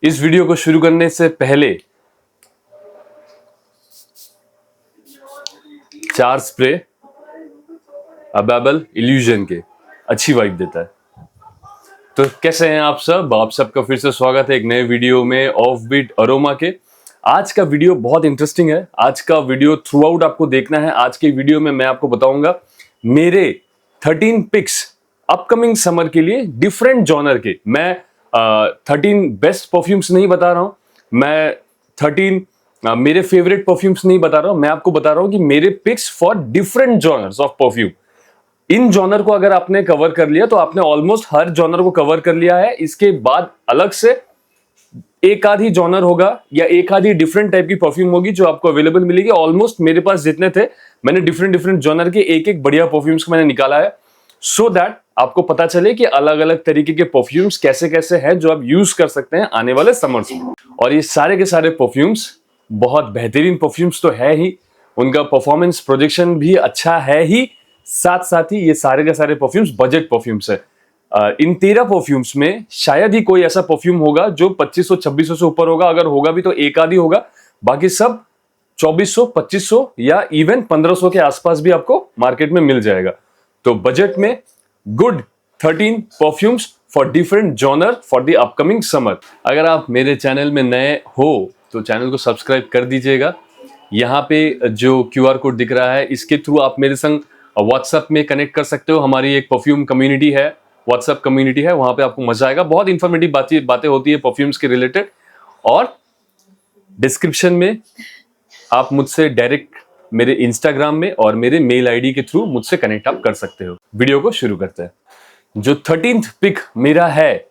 इस वीडियो को शुरू करने से पहले 4 स्प्रे अबैबल इल्यूजन के अच्छी वाइब देता है। तो कैसे हैं आप सबका फिर से स्वागत है एक नए वीडियो में ऑफ बीट अरोमा के। आज का वीडियो बहुत इंटरेस्टिंग है। आज का वीडियो थ्रू आउट आपको देखना है। आज के वीडियो में मैं आपको बताऊंगा मेरे 13 पिक्स अपकमिंग समर के लिए डिफरेंट जॉनर के। मैं 13 बेस्ट परफ्यूम्स नहीं बता रहा हूं, मैं 13 मेरे फेवरेट परफ्यूम्स नहीं बता रहा हूं, मैं आपको बता रहा हूं कि मेरे picks for different genres of perfume. इन जॉनर को अगर आपने कवर कर लिया तो आपने ऑलमोस्ट हर जॉनर को कवर कर लिया है। इसके बाद अलग से एक आधी जॉनर होगा या एक आधी डिफरेंट टाइप की परफ्यूम होगी जो आपको अवेलेबल मिलेगी। ऑलमोस्ट मेरे पास जितने थे मैंने डिफरेंट जॉनर के एक बढ़िया परफ्यूम्स को मैंने निकाला है, सो दैट आपको पता चले कि अलग अलग तरीके के परफ्यूम्स कैसे कैसे हैं जो आप यूज कर सकते हैं आने वाले समर्स में। और ये सारे के सारे परफ्यूम्स बहुत बेहतरीन परफ्यूम्स तो है ही, उनका परफॉर्मेंस प्रोजेक्शन भी अच्छा है ही, साथ साथ ही ये सारे के सारे परफ्यूम्स बजट परफ्यूम्स है। इन 13 परफ्यूम्स में शायद ही कोई ऐसा परफ्यूम होगा जो 2500-2600 से ऊपर होगा। अगर होगा भी तो एक आधी होगा, बाकी सब 2400-2500 या इवन 1500 के आसपास भी आपको मार्केट में मिल जाएगा। तो बजट में good 13 perfumes for different genre for the upcoming summer. अगर आप मेरे चैनल में नए हो तो चैनल को सब्सक्राइब कर दीजिएगा। यहाँ पे जो QR कोड दिख रहा है इसके थ्रू आप मेरे संग व्हाट्सएप में कनेक्ट कर सकते हो। हमारी एक परफ्यूम कम्युनिटी है, व्हाट्सएप कम्युनिटी है, वहां पे आपको मजा आएगा। बहुत इंफॉर्मेटिव बातें होती है परफ्यूम्स के रिलेटेड। और डिस्क्रिप्शन में आप मुझसे डायरेक्ट मेरे इंस्टाग्राम में और मेरे मेल आईडी के थ्रू मुझसे कनेक्ट आप कर सकते हो। वीडियो को शुरू करते हैं। जो 13th पिक मेरा है,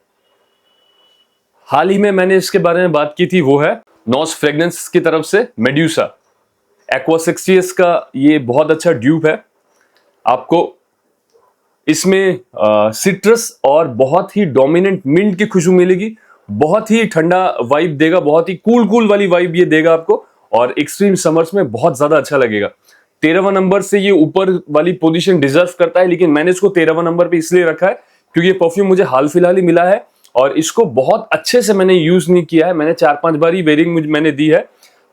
हाल ही में मैंने इसके बारे में बात की थी, वो है नॉस फ्रेग्रेंस की तरफ से मेड्यूसा एक्वा 60s का। ये बहुत अच्छा ड्यूप है। आपको इसमें सिट्रस और बहुत ही डोमिनेंट मिंट की खुशबू मिलेगी। बहुत ही ठंडा वाइब देगा, बहुत ही कूल वाली वाइब ये देगा आपको, और एक्सट्रीम समर्स में बहुत ज्यादा अच्छा लगेगा। 13वां नंबर से ये ऊपर वाली पोजीशन डिजर्व करता है, लेकिन मैंने इसको 13वां नंबर पे इसलिए रखा है क्योंकि ये परफ्यूम मुझे हाल फिलहाल ही मिला है और इसको बहुत अच्छे से मैंने यूज नहीं किया है। मैंने 4-5 बार ही वेयरिंग मैंने दी है,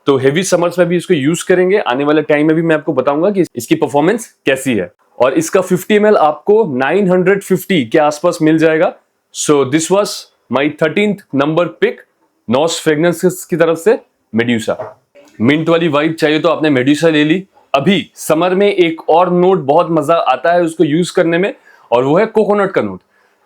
तो हेवी समर्स में भी इसको यूज करेंगे। आने वाले टाइम में भी मैं आपको बताऊंगा कि इसकी परफॉर्मेंस कैसी है। और इसका 50 ml आपको 950 के आसपास मिल जाएगा। So this was my 13th number pick नॉस फ्रेग्रेंसेस की तरफ से मेड्यूसा। मिंट वाली वाइब चाहिए तो आपने मेड्यूसा ले ली। अभी समर में एक और नोट बहुत मजा आता है उसको यूज करने में, और वो है कोकोनट का नोट।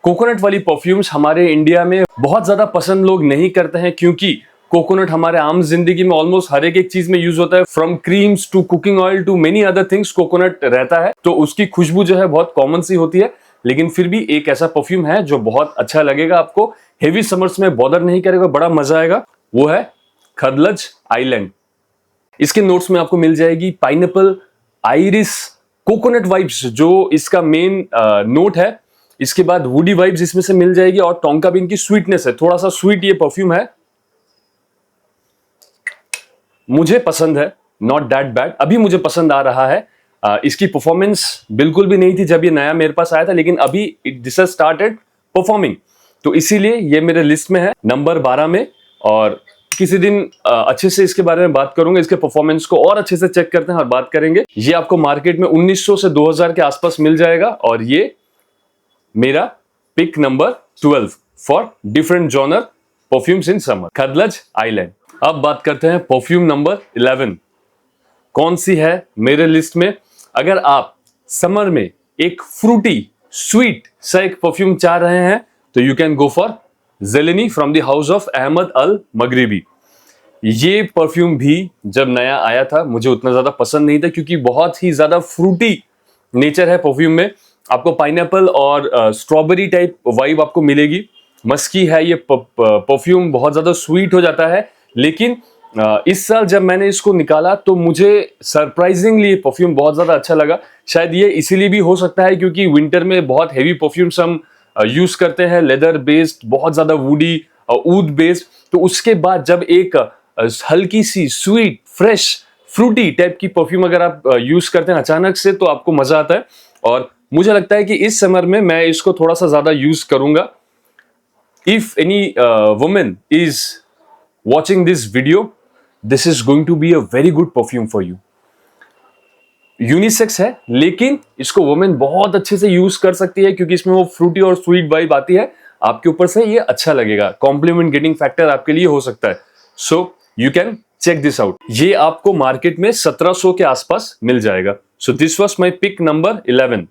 कोकोनट वाली परफ्यूम्स हमारे इंडिया में बहुत ज्यादा पसंद लोग नहीं करते हैं, क्योंकि कोकोनट हमारे आम जिंदगी में ऑलमोस्ट हर एक चीज में यूज होता है। From creams to cooking oil to many other things coconut रहता है, तो उसकी खुशबू जो है बहुत कॉमन सी होती है। लेकिन फिर भी एक ऐसा परफ्यूम है जो बहुत अच्छा लगेगा आपको, हेवी समर्स में बॉदर नहीं करेगा, बड़ा मजा आएगा। वो है खदलज आइलैंड। इसके नोट्स में आपको मिल जाएगी पाइनएप्पल, आइरिस, कोकोनट वाइब्स जो इसका मेन नोट है। इसके बाद वुडी वाइब्स इसमें से मिल जाएगी, और टोंका बीन की स्वीटनेस है, थोड़ा सा स्वीट ये परफ्यूम है। मुझे पसंद है, नॉट दैट बैड। अभी मुझे पसंद आ रहा है। इसकी परफॉर्मेंस बिल्कुल भी नहीं थी जब ये नया मेरे पास आया था, लेकिन अभी दिस हैज स्टार्टेड परफॉर्मिंग, तो इसीलिए ये मेरे लिस्ट में है नंबर 12 में। और किसी दिन अच्छे से इसके बारे में बात करूंगा, इसके परफॉर्मेंस को और अच्छे से चेक करते हैं और बात करेंगे। ये आपको मार्केट में 1900 से 2000 के आसपास मिल जाएगा, और ये मेरा pick number 12 for different genre perfumes in summer, Khadlaj Island. अब बात करते हैं परफ्यूम नंबर 11 कौन सी है मेरे लिस्ट में। अगर आप समर में एक फ्रूटी स्वीट सा एक परफ्यूम चाह रहे हैं तो you can go for Zeleny from the house of Ahmed Al Maghribi. ये परफ्यूम भी जब नया आया था मुझे उतना ज्यादा पसंद नहीं था, क्योंकि बहुत ही ज्यादा फ्रूटी नेचर है परफ्यूम में। आपको पाइनएप्पल और स्ट्रॉबेरी टाइप वाइब आपको मिलेगी। मस्की है ये परफ्यूम, बहुत ज्यादा स्वीट हो जाता है। लेकिन इस साल जब मैंने इसको निकाला तो मुझे सरप्राइजिंगली ये परफ्यूम बहुत ज्यादा अच्छा लगा। शायद ये इसीलिए भी हो सकता है क्योंकि विंटर में बहुत हेवी परफ्यूम्स हम यूज करते हैं, लेदर बेस्ड, बहुत ज्यादा वुडी, ऊद बेस्ड। तो उसके बाद जब एक हल्की सी स्वीट फ्रेश फ्रूटी टाइप की परफ्यूम अगर आप यूज करते हैं अचानक से, तो आपको मजा आता है। और मुझे लगता है कि इस समर में मैं इसको थोड़ा सा ज्यादा यूज करूंगा। If any women is watching this video, this is going to be a very good perfume for you. Unisex है लेकिन इसको वुमेन बहुत अच्छे से यूज कर सकती है क्योंकि इसमें वो फ्रूटी और स्वीट वाइब आती है आपके ऊपर से, ये अच्छा लगेगा, कॉम्प्लीमेंट गेटिंग फैक्टर आपके लिए हो सकता है. So you can check this out. ये आपको मार्केट में 1700 के आसपास मिल जाएगा. So this was my pick number 11,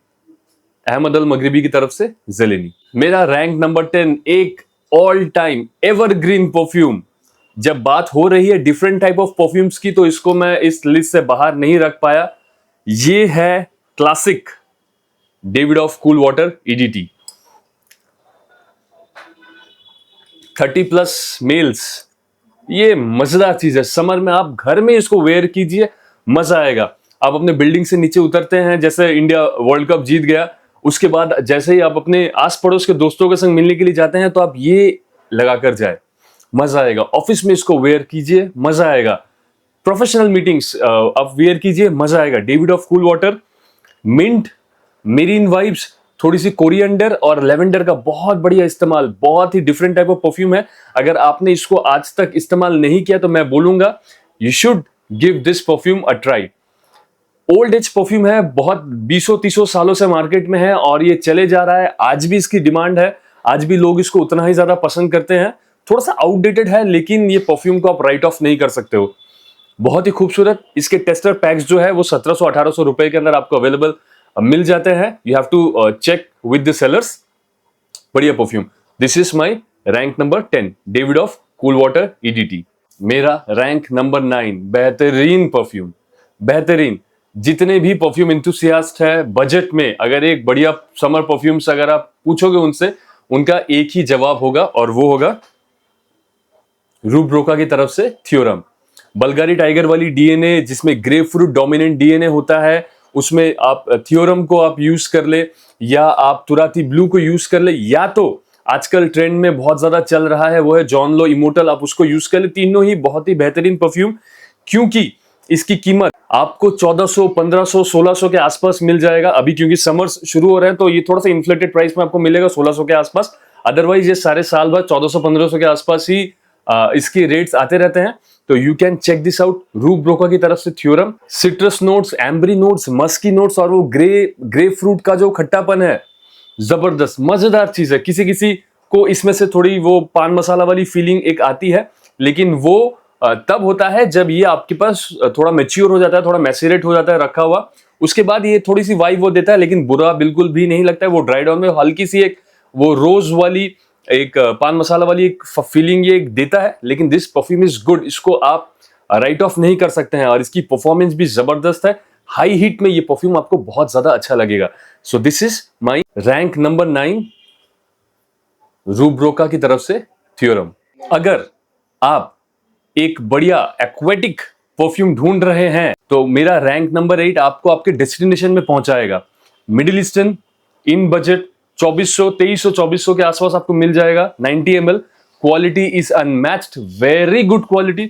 Ahmed Al Maghribi की तरफ से ज़ेलेनी. मेरा रैंक नंबर 10, एक ऑल टाइम एवरग्रीन परफ्यूम. जब बात हो रही है डिफरेंट टाइप ऑफ परफ्यूम्स की तो इसको मैं इस लिस्ट से बाहर नहीं रख पाया. ये है classic David Cool Water EDT. 30+ males, ये मजेदार चीज है. समर में आप घर में इसको वेयर कीजिए, मजा आएगा. आप अपने बिल्डिंग से नीचे उतरते हैं, जैसे इंडिया वर्ल्ड कप जीत गया, उसके बाद जैसे ही आप अपने आस पड़ोस के दोस्तों के संग मिलने के लिए जाते हैं तो आप ये लगा कर जाए, मजा आएगा. ऑफिस में इसको वेयर कीजिए, मजा आएगा. प्रोफेशनल मीटिंग्स आप वेयर कीजिए, मजा आएगा. David Cool Water, mint, marine vibes, थोड़ी सी कोरिएंडर और लेवेंडर का बहुत बढ़िया इस्तेमाल. बहुत ही डिफरेंट टाइप ऑफ परफ्यूम है. अगर आपने इसको आज तक इस्तेमाल नहीं किया तो मैं बोलूंगा you should give this perfume a try. Old age perfume है, बहुत 20-30 सालों से मार्केट में है और ये चले जा रहा है. आज भी इसकी डिमांड है, आज भी लोग इसको उतना ही ज्यादा पसंद करते हैं. थोड़ा सा आउटडेटेड है लेकिन ये परफ्यूम को आप राइट ऑफ नहीं कर सकते हो. बहुत ही खूबसूरत. इसके टेस्टर पैक्स जो है वो 1700-1800 रुपए के अंदर आपको अवेलेबल मिल जाते हैं. You have to check with the sellers. बढ़िया perfume. This is my rank number 10, David Cool Water EDT. मेरा रैंक नंबर 9, बेहतरीन परफ्यूम. बेहतरीन. जितने भी परफ्यूम इंथुसियास्ट है बजट में, अगर एक बढ़िया समर परफ्यूम्स अगर आप पूछोगे उनसे, उनका एक ही जवाब होगा और वो होगा रूब रोका की तरफ से थियोरम. बल्गारी टाइगर वाली DNA जिसमें ग्रेप फ्रूट डोमिनेंट DNA होता है, उसमें आप थियोरम को आप यूज कर ले या आप तुराती ब्लू को यूज कर ले, या तो आजकल ट्रेंड में बहुत ज्यादा चल रहा है वो है जॉन लो इमोर्टल, आप उसको यूज कर ले. तीनों ही बहुत ही बेहतरीन परफ्यूम, क्योंकि इसकी कीमत आपको 1400, 1500, 1600 के आसपास मिल जाएगा. अभी क्योंकि समर्स शुरू हो रहे हैं तो ये थोड़ा सा इन्फ्लेटेड प्राइस में आपको मिलेगा 1600 के आसपास. अदरवाइज ये सारे साल भर 1400-1500 के आसपास ही इसकी रेट्स आते रहते हैं. तो you can check this out. Rue Broca की तरफ से Theorem. Citrus notes, ambery notes, musky notes और वो ग्रे फ्रूट का जो खट्टापन है, जबरदस्त मजेदार चीज है. किसी किसी को इसमें से थोड़ी वो पान मसाला वाली फीलिंग एक आती है, लेकिन वो तब होता है जब ये आपके पास थोड़ा मैच्योर हो जाता है, थोड़ा मैसेरेट हो जाता है रखा हुआ. उसके बाद ये थोड़ी सी वाइब वो देता है, लेकिन बुरा बिल्कुल भी नहीं लगता है. वो ड्राई डाउन में हल्की सी एक वो रोज वाली, एक पान मसाला वाली एक फीलिंग ये देता है. लेकिन दिस परफ्यूम इज गुड. इसको आप राइट ऑफ नहीं कर सकते हैं और इसकी परफॉर्मेंस भी जबरदस्त है. हाई हीट में ये परफ्यूम आपको बहुत ज्यादा अच्छा लगेगा. So this is my rank number 9, रूब Broca की तरफ से थियोरम. अगर आप एक बढ़िया एक्वेटिक परफ्यूम ढूंढ रहे हैं तो मेरा रैंक नंबर 8 आपको आपके डेस्टिनेशन में पहुंचाएगा. मिडिल ईस्टर्न, इन बजट, 2300 के आसपास आपको मिल जाएगा. 90 ml. Quality is unmatched, very good quality.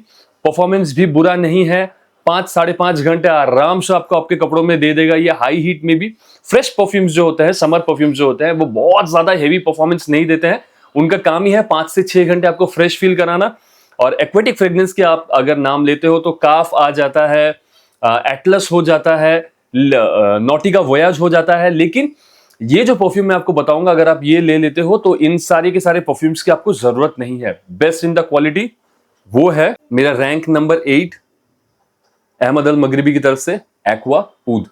Performance भी बुरा नहीं है. 5-5.5 घंटे आराम से आपको आपके कपड़ों में दे देगा. ये हाई हीट में भी. फ्रेश परफ्यूम्स जो होते हैं, समर परफ्यूम्स जो होते हैं, वो बहुत ज्यादा हेवी परफॉर्मेंस नहीं देते हैं. उनका काम ही है 5 से 6 घंटे आपको फ्रेश फील कराना. और एक्वेटिक फ्रेग्रेंस के आप अगर नाम लेते हो तो काफ आ जाता है, एटलस हो जाता है, नॉटिका वोयाज हो जाता है. लेकिन ये जो परफ्यूम मैं आपको बताऊंगा, अगर आप ये ले लेते हो तो इन सारे के सारे परफ्यूम्स की आपको जरूरत नहीं है. बेस्ट इन द क्वालिटी वो है मेरा rank number 8, Ahmad Al Maghribi की तरफ से एक्वा ऊद.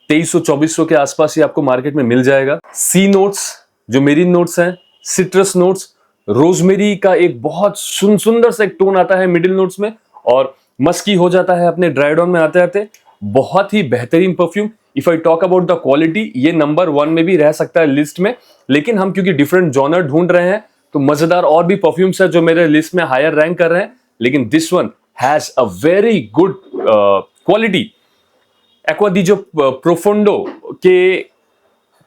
2300-2400 के आसपास ये आपको मार्केट में मिल जाएगा. सी नोट्स जो मेरीन नोट्स हैं, सिट्रस नोट्स, रोजमेरी का एक बहुत सुंदर सा एक टोन आता है मिडिल नोट्स में, और मस्की हो जाता है अपने ड्राई डाउन में आते आते. बहुत ही बेहतरीन perfume. If I talk about the quality, ये नंबर 1 में भी रह सकता है लिस्ट में, लेकिन हम क्योंकि डिफरेंट जॉनर ढूंढ रहे हैं तो मजेदार और भी परफ्यूम्स है जो मेरे लिस्ट में हायर रैंक कर रहे हैं. लेकिन this one has a very good quality. Acqua Di Gio Profondo के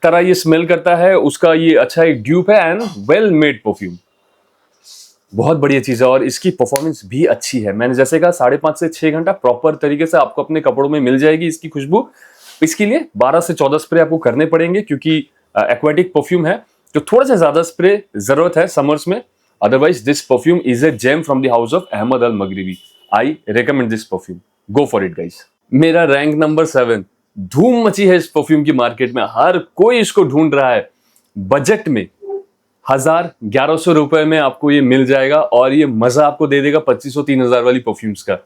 तरह ये स्मेल करता है, उसका ये अच्छा एक ड्यूप है एंड वेल मेड परफ्यूम. बहुत बढ़िया चीज है और इसकी परफॉर्मेंस भी अच्छी है. मैंने जैसे कहा 5.5 से 6 घंटा प्रॉपर तरीके से आपको अपने कपड़ों में मिल जाएगी इसकी खुशबू. इसके लिए 12 से 14 स्प्रे आपको करने पड़ेंगे क्योंकि एक्वेटिक परफ्यूम है तो थोड़ा सा ज्यादा स्प्रे जरूरत है समर्स में. Otherwise, this perfume is a gem from the house of Ahmad Al Maghribi. I recommend this perfume. Go for it, guys. मेरा रैंक नंबर 7, धूम मची है इस परफ्यूम की मार्केट में, हर कोई इसको ढूंढ रहा है। बजट में 1000-1100 रुपए में आपको ये मिल जाएगा और ये मजा आपको दे देगा 2500-3000 वाली परफ्यूम्स का।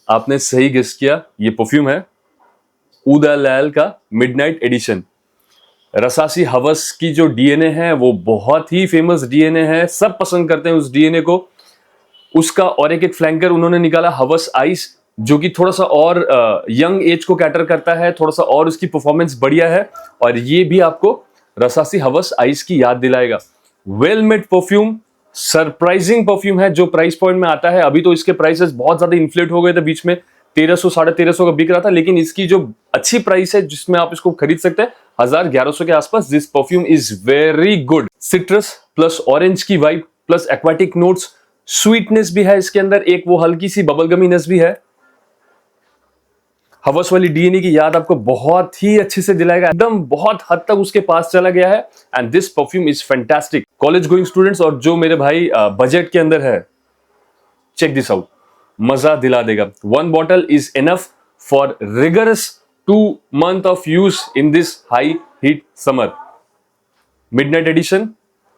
आपने सही गेस किया, ये परफ्यूम है ऊद अल लैल का मिडनाइट एडिशन। रसासी हवस की जो डीएनए है वो बहुत ही फेमस डीएनए है, सब पसंद करते हैं उस डीएनए को। उसका और एक फ्लैंकर उन्होंने निकाला हवस आइस, जो कि थोड़ा सा और यंग एज को कैटर करता है, थोड़ा सा और उसकी परफॉर्मेंस बढ़िया है और ये भी आपको रसासी हवस आइस की याद दिलाएगा। Well made perfume, surprising perfume है जो प्राइस पॉइंट में आता है। अभी तो इसके प्राइसेस बहुत ज्यादा इन्फ्लेट हो गए थे, बीच में 1300-1350 का बिक रहा था, लेकिन इसकी जो अच्छी प्राइस है जिसमें आप इसको खरीद सकते हैं 1000-1100 के आसपास। This perfume is very good. Citrus plus orange की vibe plus aquatic notes, sweetness भी है इसके अंदर, एक वो हल्की सी बबलगमीनेस भी है। हवस वाली डीएनए की याद आपको बहुत ही अच्छे से दिलाएगा, एकदम बहुत हद तक उसके पास चला गया है। And this perfume is fantastic. College going students और जो मेरे भाई बजट के अंदर है, चेक दिस आउट, मजा दिला देगा। 1 bottle is enough for rigorous 2 month of use in this high heat summer. Midnight edition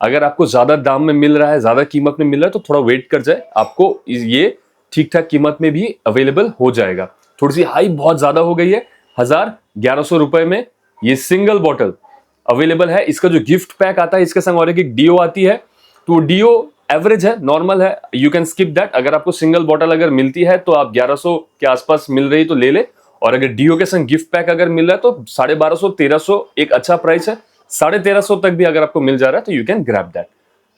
अगर आपको ज्यादा दाम में मिल रहा है, ज्यादा कीमत में मिल रहा है, तो थोड़ा वेट कर जाए, आपको ये ठीक ठाक कीमत में भी अवेलेबल हो जाएगा। थोड़ी सी हाई बहुत ज्यादा हो गई है, 1000-1100 रुपए में ये सिंगल बॉटल अवेलेबल है। इसका जो गिफ्ट पैक आता है इसके संग और एक डीओ आती है, तो डीओ एवरेज है, नॉर्मल है, यू कैन स्किप दैट। अगर आपको सिंगल बॉटल अगर मिलती है तो आप 1100 के आसपास मिल रही तो ले ले, और अगर डीओ के संग गिफ्ट पैक अगर मिल रहा है तो 1250-1300 एक अच्छा प्राइस है। 1350 तक भी अगर आपको मिल जा रहा है तो यू कैन ग्रैब दैट।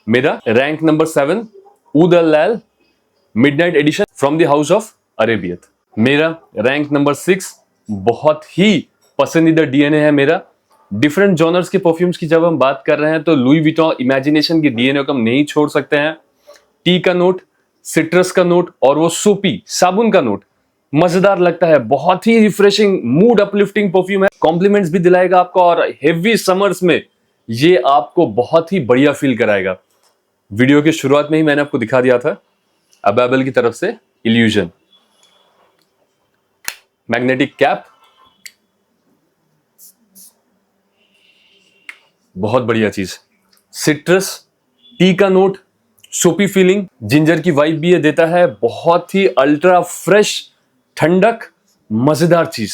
मेरा rank number 7 Oud Al Lail Midnight Edition from the house of Arabiyat. मेरा रैंक नंबर 6 बहुत ही पसंदीदा डीएनए है मेरा। डिफरेंट जॉनर्स के परफ्यूम्स की जब हम बात कर रहे हैं तो लुई विटॉन इमेजिनेशन की डीएनए को हम नहीं छोड़ सकते हैं। टी का नोट, सिट्रस का नोट और वो सोपी साबुन का नोट मजेदार लगता है, बहुत ही रिफ्रेशिंग मूड अपलिफ्टिंग परफ्यूम है। कॉम्प्लीमेंट्स भी दिलाएगा आपको और हेवी समर्स में ये आपको बहुत ही बढ़िया फील कराएगा। वीडियो की शुरुआत में ही मैंने आपको दिखा दिया था अबैबल की तरफ से इल्यूजन मैग्नेटिक कैप, बहुत बढ़िया चीज। सिट्रस, टी का नोट, सोपी फीलिंग, जिंजर की वाइब भी ये देता है, बहुत ही अल्ट्रा फ्रेश, ठंडक, मजेदार चीज।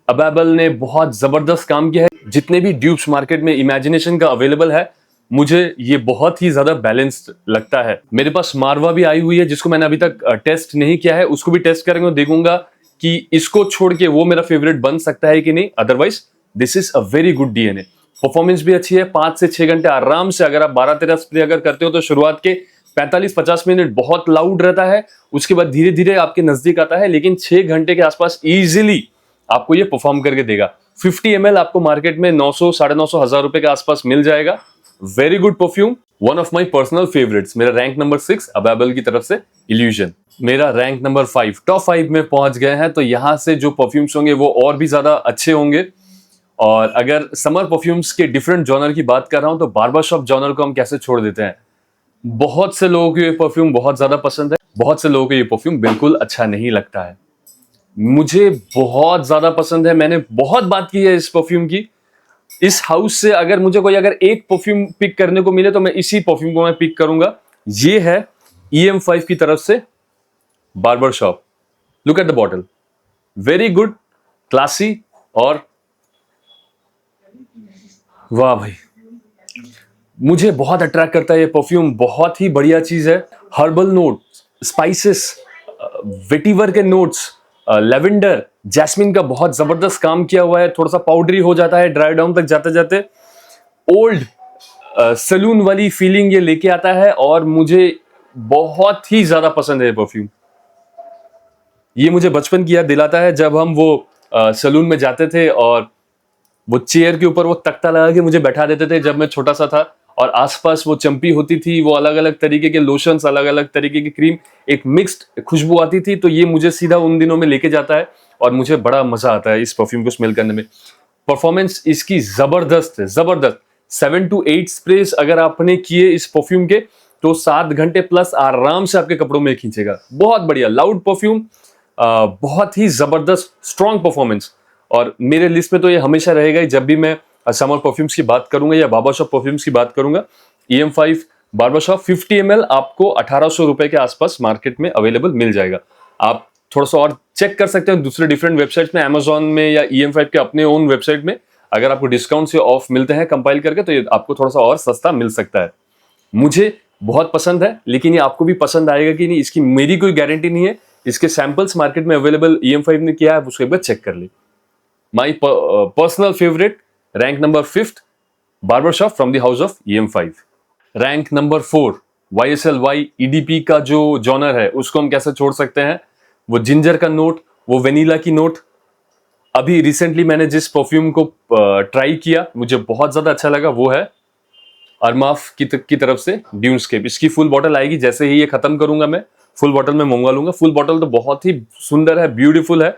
अबैबल ने बहुत जबरदस्त काम किया है। जितने भी ड्यूप्स मार्केट में इमेजिनेशन का अवेलेबल है, मुझे ये बहुत ही ज्यादा बैलेंस्ड लगता है। मेरे पास मारवा भी आई हुई है जिसको मैंने अभी तक टेस्ट नहीं किया है, उसको भी टेस्ट करेंगे और देखूंगा कि इसको छोड़ के वो मेरा फेवरेट बन सकता है कि नहीं। Otherwise this is a very good DNA. Performance भी अच्छी है, 5 से 6 घंटे आराम से अगर आप 12-13 स्प्रे अगर करते हो तो शुरुआत के 45-50 मिनट बहुत लाउड रहता है, उसके बाद धीरे धीरे आपके नजदीक आता है, लेकिन 6 घंटे के आसपास इजीली आपको ये परफॉर्म करके देगा। 50 ml आपको मार्केट में 900-950 1000 रुपए के आसपास मिल जाएगा। Very good perfume, one of my personal favourites. मेरा रैंक नंबर 6 अबैबल की तरफ से इल्यूजन। मेरा रैंक नंबर 5, टॉप 5 में पहुंच गए हैं, तो यहां से जो परफ्यूम्स होंगे वो और भी ज्यादा अच्छे होंगे। और अगर समर परफ्यूम्स के डिफरेंट जॉनर की बात कर रहा हूं तो बार्बर शॉप जॉनर को हम कैसे छोड़ देते हैं। बहुत से लोगों को ये परफ्यूम बहुत ज्यादा पसंद है, बहुत से लोगों को ये परफ्यूम बिल्कुल अच्छा नहीं लगता है। मुझे बहुत ज्यादा पसंद है, मैंने बहुत बात की है इस परफ्यूम की। इस हाउस से अगर मुझे कोई अगर एक परफ्यूम पिक करने को मिले तो मैं इसी परफ्यूम को मैं पिक करूंगा। ये है EM5 की तरफ से barber shop. Look at the bottle, very good, classy और वाह भाई, मुझे बहुत अट्रैक्ट करता है ये परफ्यूम। बहुत ही बढ़िया चीज है। हर्बल नोट, स्पाइसेस, वेटिवर के नोट्स, लेवेंडर, जैस्मिन का बहुत जबरदस्त काम किया हुआ है। थोड़ा सा पाउडरी हो जाता है ड्राई डाउन तक जाते जाते। ओल्ड सैलून वाली फीलिंग ये लेके आता है और मुझे बहुत ही ज्यादा पसंद है ये परफ्यूम। ये मुझे बचपन की याद दिलाता है जब हम वो सैलून में जाते थे और वो चेयर के ऊपर वो तख्ता लगा के मुझे बैठा देते थे जब मैं छोटा सा था, और आसपास वो चंपी होती थी, वो अलग अलग तरीके के लोशंस, अलग अलग तरीके की क्रीम, एक मिक्स्ड खुशबू आती थी। तो ये मुझे सीधा उन दिनों में लेके जाता है और मुझे बड़ा मजा आता है इस परफ्यूम को स्मेल करने में। परफॉर्मेंस इसकी जबरदस्त है, जबरदस्त। 7 to 8 स्प्रेस अगर आपने किए इस परफ्यूम के तो 7 घंटे प्लस आराम से आपके कपड़ों में खींचेगा। बहुत बढ़िया लाउड परफ्यूम, बहुत ही जबरदस्त स्ट्रॉन्ग परफॉर्मेंस। और मेरे लिस्ट में तो ये हमेशा रहेगा ही जब भी मैं समर परफ्यूम्स की बात करूंगा या बार्बर शॉप परफ्यूम्स की बात करूंगा। EM5 बार्बर शॉप 50 ml आपको 1800 रुपए के आसपास मार्केट में अवेलेबल मिल जाएगा। आप थोड़ा सा और चेक कर सकते हैं दूसरे डिफरेंट वेबसाइट्स में, Amazon में या EM5 के अपने ओन वेबसाइट में। अगर आपको डिस्काउंट से ऑफ मिलते हैं कंपाइल करके तो ये आपको थोड़ा सा और सस्ता मिल सकता है। मुझे बहुत पसंद है, लेकिन ये आपको भी पसंद आएगा कि नहीं इसकी मेरी कोई गारंटी नहीं है। इसके सैंपल्स मार्केट में अवेलेबल EM5 ने किया है, उसको एक बार चेक कर ले। My personal favourite, rank number 5 barber shop from the house of EM5। Rank number 4 YSL EDP का जो जॉनर है उसको हम कैसे छोड़ सकते हैं। वो जिंजर का नोट, वो वेनिला की नोट। अभी रिसेंटली मैंने जिस परफ्यूम को ट्राई किया मुझे बहुत ज्यादा अच्छा लगा वो है अरमाफ की तरफ से ड्यूनस्केप। इसकी फुल बॉटल आएगी, जैसे ही ये खत्म करूंगा मैं फुल बॉटल में मंगवा लूंगा। फुल बॉटल तो बहुत ही सुंदर है, ब्यूटीफुल है,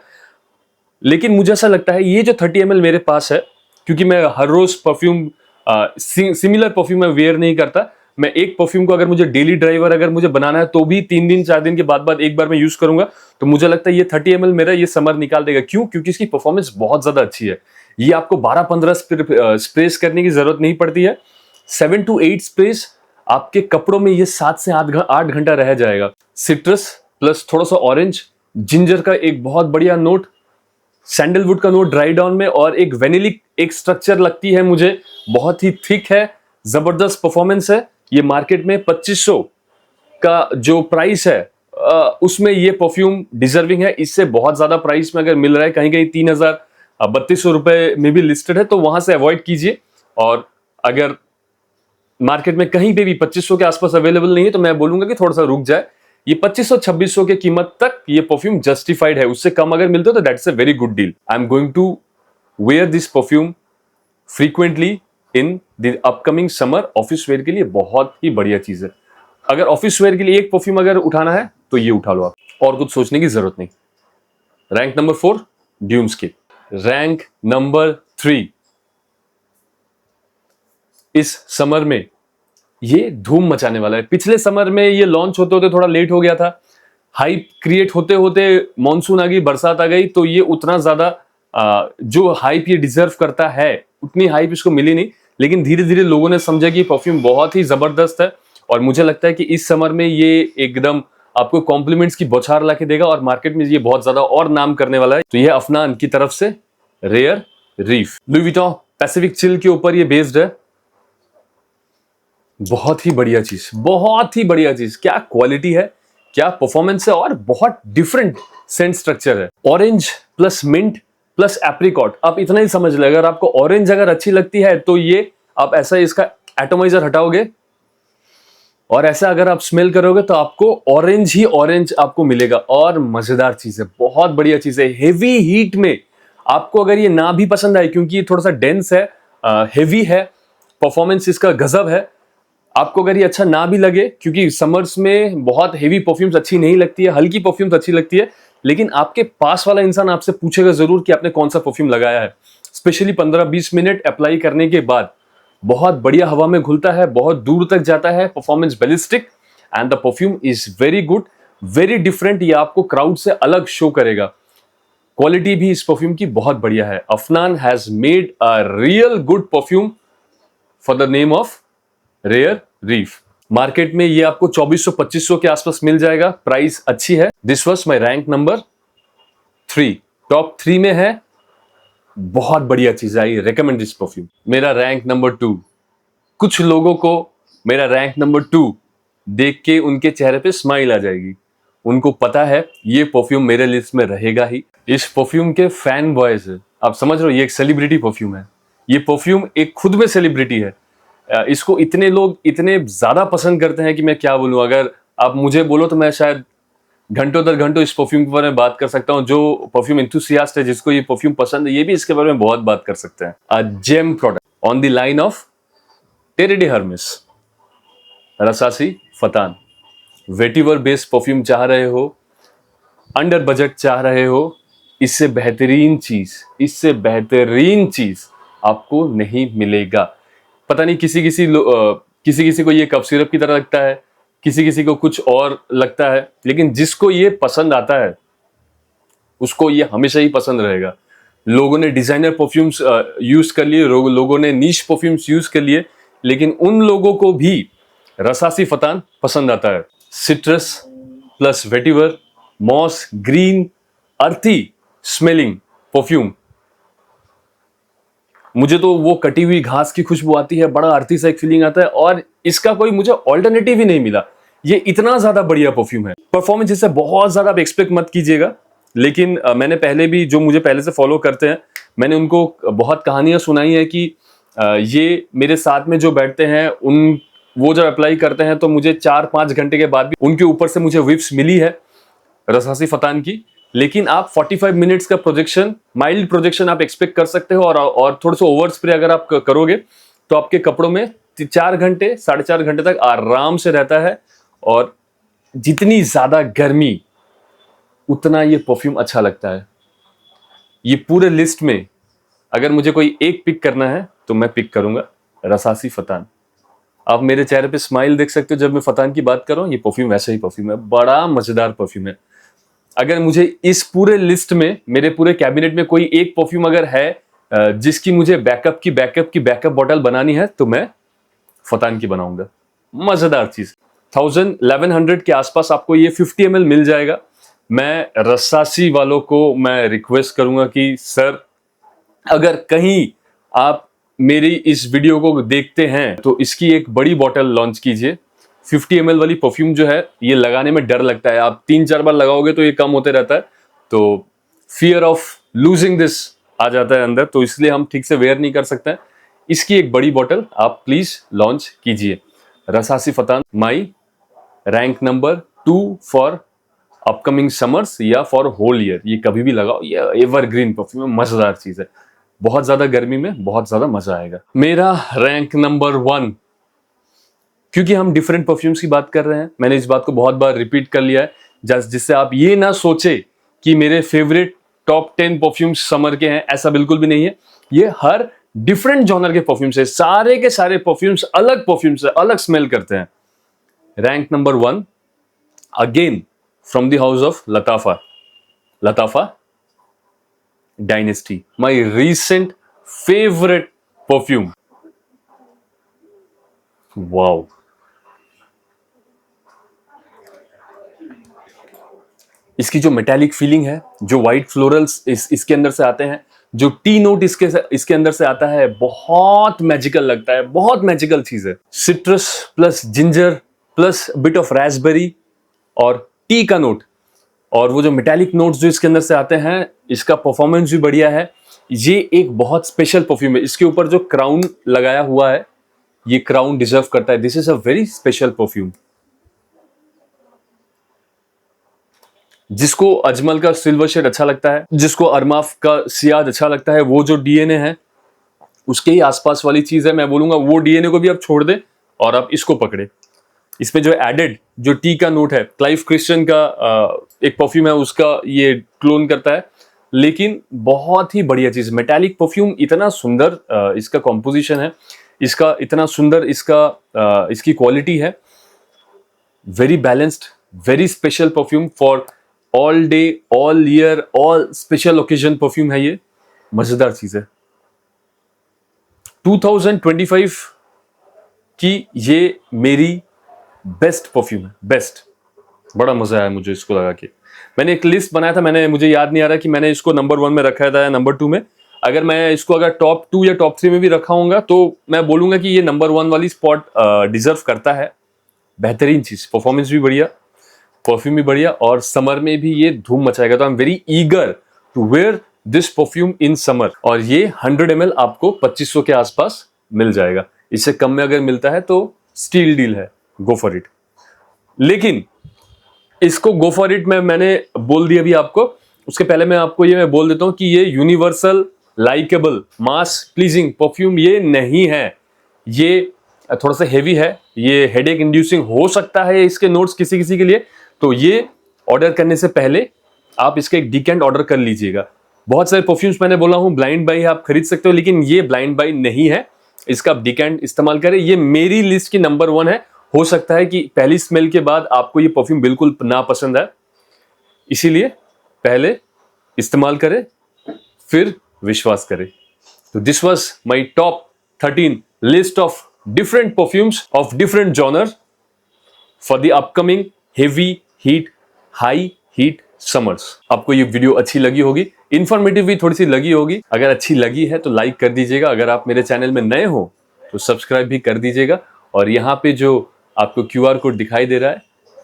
लेकिन मुझे ऐसा लगता है ये जो 30 ml मेरे पास है, क्योंकि मैं हर रोज परफ्यूम सिमिलर परफ्यूम में वेयर नहीं करता। मैं एक परफ्यूम को अगर मुझे डेली ड्राइवर अगर मुझे बनाना है तो भी 3 दिन 4 दिन के बाद एक बार मैं यूज करूंगा। तो मुझे लगता है ये 30 ml मेरा ये समर निकाल देगा। क्यों? क्योंकि इसकी परफॉर्मेंस बहुत ज्यादा अच्छी है। ये आपको 12-15 स्प्रेस करने की जरूरत नहीं पड़ती है। 7 to 8 स्प्रेस आपके कपड़ों में ये 7 से 8 घंटा रह जाएगा। सिट्रस प्लस थोड़ा सा ऑरेंज, जिंजर का एक बहुत बढ़िया नोट, सैंडलवुड का नोट ड्राई डाउन में, और एक वेनिलिक एक स्ट्रक्चर लगती है मुझे, बहुत ही थिक है, जबरदस्त परफॉर्मेंस है। ये मार्केट में 2500 का जो प्राइस है उसमें ये परफ्यूम डिजर्विंग है। इससे बहुत ज्यादा प्राइस में अगर मिल रहा है, कहीं कहीं 3000-3200 रुपए में भी लिस्टेड है, तो वहां से अवॉइड कीजिए। और अगर मार्केट में कहीं पे भी 2500 के आसपास अवेलेबल नहीं है तो मैं बोलूंगा कि थोड़ा सा रुक जाए। ये 2500-2600 के कीमत तक ये परफ्यूम जस्टिफाइड है। उससे कम अगर मिलते हो तो that's a very good deal. I am going to wear this perfume frequently in the upcoming summer. Office wear के लिए बहुत ही बढ़िया चीज है। अगर ऑफिस वेयर के लिए एक परफ्यूम अगर उठाना है तो ये उठा लो आप, और कुछ सोचने की जरूरत नहीं। Rank number 4 ड्यूनस्केप। रैंक नंबर 3 इस समर में ये धूम मचाने वाला है। पिछले समर में ये लॉन्च होते होते थोड़ा लेट हो गया था। हाइप क्रिएट होते होते मॉनसून आ गई, बरसात आ गई, तो ये उतना ज्यादा जो हाइप ये डिजर्व करता है उतनी हाइप इसको मिली नहीं। लेकिन धीरे धीरे लोगों ने समझा कि परफ्यूम बहुत ही जबरदस्त है, और मुझे लगता है कि इस समर में ये एकदम आपको कॉम्प्लीमेंट्स की बौछार ला के देगा और मार्केट में ये बहुत ज्यादा और नाम करने वाला है। तो ये अफनान की तरफ से rare reef Louis Vuitton Pacific chill के ऊपर ये बेस्ड है। बहुत ही बढ़िया चीज, बहुत ही बढ़िया चीज। क्या क्वालिटी है, क्या परफॉर्मेंस है, और बहुत डिफरेंट सेंट स्ट्रक्चर है। Orange plus mint plus apricot. आप इतना ही समझ ले, अगर आपको ऑरेंज अगर अच्छी लगती है तो ये आप ऐसा इसका एटोमाइजर हटाओगे और ऐसा अगर आप स्मेल करोगे तो आपको ऑरेंज ही ऑरेंज आपको मिलेगा। और मजेदार चीज है, बहुत बढ़िया चीज है। हेवी हीट में आपको अगर ये ना भी पसंद आए, क्योंकि ये थोड़ा सा डेंस है, हेवी है, परफॉर्मेंस इसका गजब है, आपको अगर ये अच्छा ना भी लगे, क्योंकि समर्स में बहुत हेवी परफ्यूम्स अच्छी नहीं लगती है, हल्की परफ्यूम्स अच्छी लगती है, लेकिन आपके पास वाला इंसान आपसे पूछेगा जरूर कि आपने कौन सा परफ्यूम लगाया है। स्पेशली 15-20 मिनट अप्लाई करने के बाद बहुत बढ़िया हवा में घुलता है, बहुत दूर तक जाता है, performance ballistic, and the perfume is very good, very different. ये आपको क्राउड से अलग शो करेगा। क्वालिटी भी इस परफ्यूम की बहुत बढ़िया है। Afnan has made a real good perfume for the name of rare reef. Market में ये आपको 2400-2500 के आसपास मिल जाएगा, प्राइस अच्छी है। This was my rank number 3, top 3 में है। बहुत बढ़िया चीज है, आई रेकमेंड दिस परफ्यूम। मेरा रैंक नंबर 2, कुछ लोगों को मेरा रैंक नंबर 2 देख के उनके चेहरे पे स्माइल आ जाएगी। उनको पता है ये परफ्यूम मेरे लिस्ट में रहेगा ही। इस परफ्यूम के फैन बॉयज है, आप समझ रहे हो, ये एक सेलिब्रिटी परफ्यूम है। ये परफ्यूम एक खुद में सेलिब्रिटी है। इसको इतने लोग इतने ज्यादा पसंद करते हैं कि मैं क्या बोलूं। अगर आप मुझे बोलो तो मैं शायद घंटों दर घंटों इस परफ्यूम के बारे में बात कर सकता हूं। जो परफ्यूम एंथुसियास्ट है, जिसको ये परफ्यूम पसंद है, ये भी इसके बारे में बहुत बात कर सकते हैं। A gem product on the line of Terre de Hermes, Rasasi Fattan. Vetiver based perfume चाह रहे हो, अंडर बजट चाह रहे हो, इससे बेहतरीन चीज आपको नहीं मिलेगा। पता नहीं किसी किसी को ये कफ सिरप की तरह लगता है, किसी किसी को कुछ और लगता है, लेकिन जिसको ये पसंद आता है उसको ये हमेशा ही पसंद रहेगा। लोगों ने डिजाइनर परफ्यूम्स यूज कर लिए, लोगों ने नीश परफ्यूम्स यूज कर लिए, लेकिन उन लोगों को भी रसासी फतान पसंद आता है। Citrus plus vetiver, moss, green, earthy smelling perfume. मुझे तो वो कटी हुई घास की खुशबू आती है, बड़ा अर्थी सा एक फीलिंग आता है, और इसका कोई मुझे ऑल्टरनेटिव ही नहीं मिला। ये इतना ज्यादा बढ़िया परफ्यूम है। परफॉर्मेंस इससे बहुत ज्यादा आप एक्सपेक्ट मत कीजिएगा, लेकिन मैंने पहले भी, जो मुझे पहले से फॉलो करते हैं, मैंने उनको बहुत कहानियां सुनाई है कि ये मेरे साथ में जो बैठते हैं वो जब अप्लाई करते हैं तो मुझे 4-5 घंटे के बाद भी उनके ऊपर से मुझे विप्स मिली है रसासी फतान की। लेकिन आप 45 मिनट्स का प्रोजेक्शन, माइल्ड प्रोजेक्शन आप एक्सपेक्ट कर सकते हो, और थोड़ा सा ओवर स्प्रे अगर आप करोगे तो आपके कपड़ों में 4 घंटे 4.5 घंटे तक आराम से रहता है। और जितनी ज्यादा गर्मी उतना ये परफ्यूम अच्छा लगता है। ये पूरे लिस्ट में अगर मुझे कोई एक पिक करना है तो मैं पिक करूंगा रसासी फतान। आप मेरे चेहरे पे स्माइल देख सकते हो जब मैं फतान की बात कर रहा हूं। ये परफ्यूम वैसा ही परफ्यूम है, बड़ा मजेदार परफ्यूम है। अगर मुझे इस पूरे लिस्ट में, मेरे पूरे कैबिनेट में कोई एक परफ्यूम अगर है जिसकी मुझे बैकअप बॉटल बनानी है तो मैं फतान की बनाऊंगा। मजेदार चीज। 1100 के आसपास आपको ये 50 ml मिल जाएगा। मैं रसासी वालों को मैं रिक्वेस्ट करूंगा कि सर, अगर कहीं आप मेरी इस वीडियो को देखते हैं तो इसकी एक बड़ी बॉटल लॉन्च कीजिए। 50 ml वाली परफ्यूम जो है ये लगाने में डर लगता है, आप 3-4 बार लगाओगे तो ये कम होते रहता है, तो फियर ऑफ लूजिंग दिस आ जाता है अंदर, तो इसलिए हम ठीक से वेयर नहीं कर सकते हैं। इसकी एक बड़ी बॉटल आप प्लीज लॉन्च कीजिए। Rasasi Fattan my rank number 2 for upcoming summers या फॉर होल ईयर। ये कभी भी लगाओ, ये एवरग्रीन परफ्यूम है, मजेदार चीज है। बहुत ज्यादा गर्मी में बहुत ज्यादा मजा आएगा। मेरा रैंक नंबर 1, क्योंकि हम डिफरेंट परफ्यूम्स की बात कर रहे हैं, मैंने इस बात को बहुत बार रिपीट कर लिया है, जिससे आप ये ना सोचे कि मेरे फेवरेट टॉप 10 परफ्यूम्स समर के हैं, ऐसा बिल्कुल भी नहीं है। ये हर डिफरेंट जॉनर के परफ्यूम्स है, सारे के सारे परफ्यूम्स अलग परफ्यूम्स है, अलग स्मेल करते हैं। Rank number 1 again from the house of लताफा dynasty, my recent favourite perfume. Wow, इसकी जो मेटालिक फीलिंग है, जो व्हाइट फ्लोरल्स इसके अंदर से आते हैं, जो टी नोट इसके अंदर से आता है, बहुत मैजिकल लगता है, बहुत मैजिकल चीज है। Citrus plus ginger plus bit of Raspberry और टी का नोट, और वो जो मेटालिक नोट्स जो इसके अंदर से आते हैं, इसका परफॉर्मेंस भी बढ़िया है। ये एक बहुत स्पेशल परफ्यूम है। इसके ऊपर जो क्राउन लगाया हुआ है, ये क्राउन डिजर्व करता है। This is a very special perfume. जिसको अजमल का सिल्वर शेड अच्छा लगता है, जिसको अरमाफ का सियाद अच्छा लगता है, वो जो डीएनए है उसके ही आसपास वाली चीज है, मैं बोलूंगा वो डीएनए को भी आप छोड़ दे और आप इसको पकड़े। इसमें जो एडेड जो टी का नोट है, क्लाइव क्रिश्चियन का एक परफ्यूम है, उसका ये क्लोन करता है, लेकिन बहुत ही बढ़िया चीज। मेटालिक परफ्यूम, इतना सुंदर इसका कॉम्पोजिशन है, इसका इतना सुंदर इसकी क्वालिटी है। Very balanced, very special perfume for all day, all year, all special occasion perfume है ये। मजेदार चीज है। 2025 की ये मेरी बेस्ट परफ्यूम है, बेस्ट। बड़ा मजा आया मुझे इसको लगा के। मैंने एक लिस्ट बनाया था, मुझे याद नहीं आ रहा कि मैंने इसको नंबर 1 में रखा था या नंबर 2 में। अगर मैं इसको अगर टॉप 2 या टॉप 3 में भी रखा हूँगा तो मैं बोलूंगा कि ये नंबर 1 वाली स्पॉट डिजर्व करता है। बेहतरीन चीज, परफॉर्मेंस भी बढ़िया, परफ्यूम भी बढ़िया, और समर में भी ये धूम मचाएगा। तो I am very eager to wear this perfume in summer. और ये 100 ml आपको 2500 के आसपास मिल जाएगा। इससे कम में अगर मिलता है तो स्टील डील है, गो फॉर इट। लेकिन इसको गो फॉर इट मैंने बोल दिया अभी आपको, उसके पहले मैं आपको ये बोल देता हूं कि ये यूनिवर्सल लाइकेबल मास प्लीजिंग परफ्यूम ये नहीं है। ये थोड़ा सा हेवी है, ये हेडेक इंड्यूसिंग हो सकता है इसके नोट्स किसी किसी के लिए। तो ये ऑर्डर करने से पहले आप इसका एक डिकेंट ऑर्डर कर लीजिएगा। बहुत सारे परफ्यूम्स मैंने बोला हूं ब्लाइंड बाई आप खरीद सकते हो, लेकिन ये ब्लाइंड बाई नहीं है। इसका आप डिकैंट इस्तेमाल करें। ये मेरी लिस्ट की नंबर 1 है। हो सकता है कि पहली स्मेल के बाद आपको ये परफ्यूम बिल्कुल ना पसंद आए, इसीलिए पहले इस्तेमाल करें फिर विश्वास करें। तो this was my top 13 list of different perfumes of different genre for the upcoming heavy heat high heat summers. आपको ये वीडियो अच्छी लगी होगी, इंफॉर्मेटिव भी थोड़ी सी लगी होगी। अगर अच्छी लगी है तो लाइक कर दीजिएगा। अगर आप मेरे चैनल में नए हो तो सब्सक्राइब भी कर दीजिएगा। और यहाँ पे जो आपको QR कोड दिखाई दे रहा है,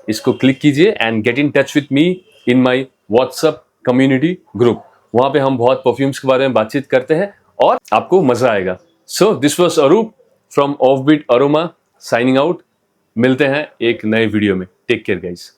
इसको क्लिक कीजिए and get in touch with me in my WhatsApp community group. वहां पे हम बहुत परफ्यूम्स के बारे में बातचीत करते हैं और आपको मजा आएगा। So this was Arup from offbeat aroma signing out. मिलते हैं एक नए वीडियो में। Take care guys.